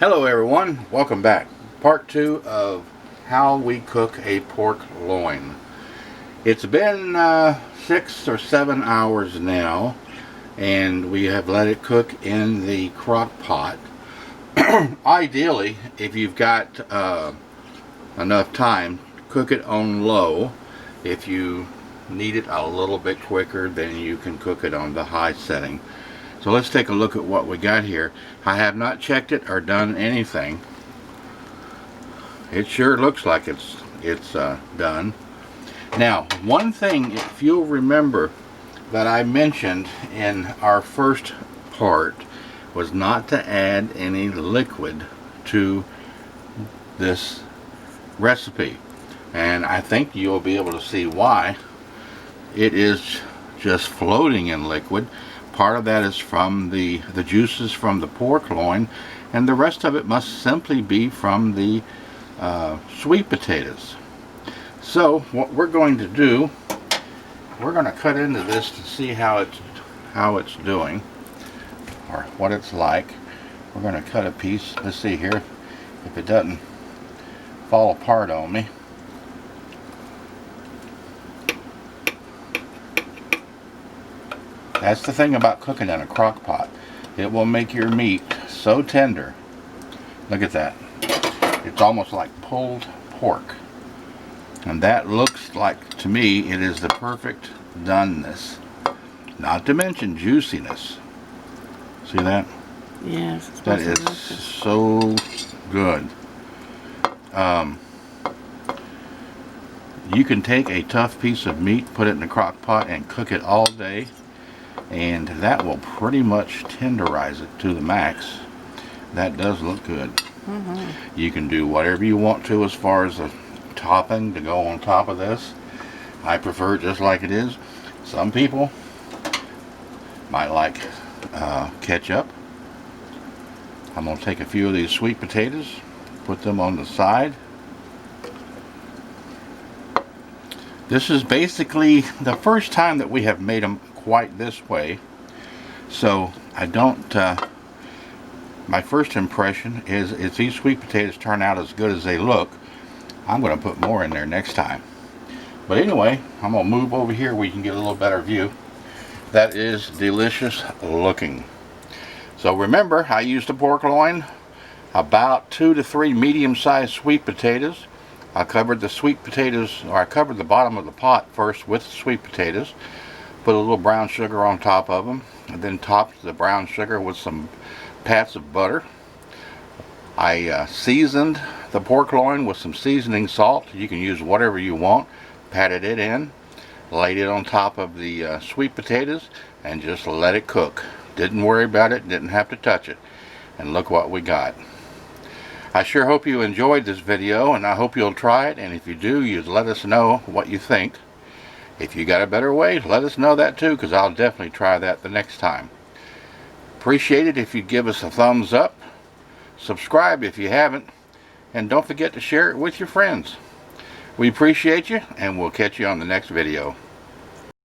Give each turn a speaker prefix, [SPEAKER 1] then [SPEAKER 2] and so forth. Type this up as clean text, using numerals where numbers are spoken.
[SPEAKER 1] Hello everyone, welcome back. Part 2 of how we cook a pork loin. It's been 6 or 7 hours now, and we have let it cook in the crock pot. Ideally, if you've got enough time, cook it on low. If you need it a little bit quicker, then you can cook it on the high setting. So let's take a look at what we got here. I have not checked it or done anything. It sure looks like it's done. Now, one thing, if you'll remember, that I mentioned in our first part was not to add any liquid to this recipe. And I think you'll be able to see why. It is just floating in liquid. Part of that is from the juices from the pork loin, and the rest of it must simply be from the sweet potatoes. So what we're going to do, we're going to cut into this to see how it's doing, or what it's like. We're going to cut a piece. Let's see here if it doesn't fall apart on me. That's the thing about cooking in a crock pot. It will make your meat so tender. Look at that. It's almost like pulled pork. And that looks like, to me, it is the perfect doneness. Not to mention juiciness. See that?
[SPEAKER 2] Yes.
[SPEAKER 1] That is so good. You can take a tough piece of meat, put it in a crock pot, and cook it all day, and that will pretty much tenderize it to the max. That does look good. You can do whatever you want to as far as the topping to go on top of this. I prefer it just like it is. Some people might like ketchup. I'm going to take a few of these sweet potatoes, put them on the side. This is basically the first time that we have made them quite this way, so I don't my first impression is if these sweet potatoes turn out as good as they look, I'm going to put more in there next time. But anyway, I'm going to move over here where you can get a little better view. That is delicious looking. So remember, I used a pork loin, about 2 to 3 medium-sized sweet potatoes. I covered the sweet potatoes, or I covered the bottom of the pot first with the sweet potatoes. Put a little brown sugar on top of them, and then topped the brown sugar with some pats of butter. I seasoned the pork loin with some seasoning salt. You can use whatever you want. Patted it in, laid it on top of the sweet potatoes, and just let it cook. Didn't worry about it, didn't have to touch it. And look what we got. I sure hope you enjoyed this video, and I hope you'll try it, and if you do, you let us know what you think. If you got a better way, let us know that too, because I'll definitely try that the next time. Appreciate it if you'd give us a thumbs up. Subscribe if you haven't. And don't forget to share it with your friends. We appreciate you, and we'll catch you on the next video.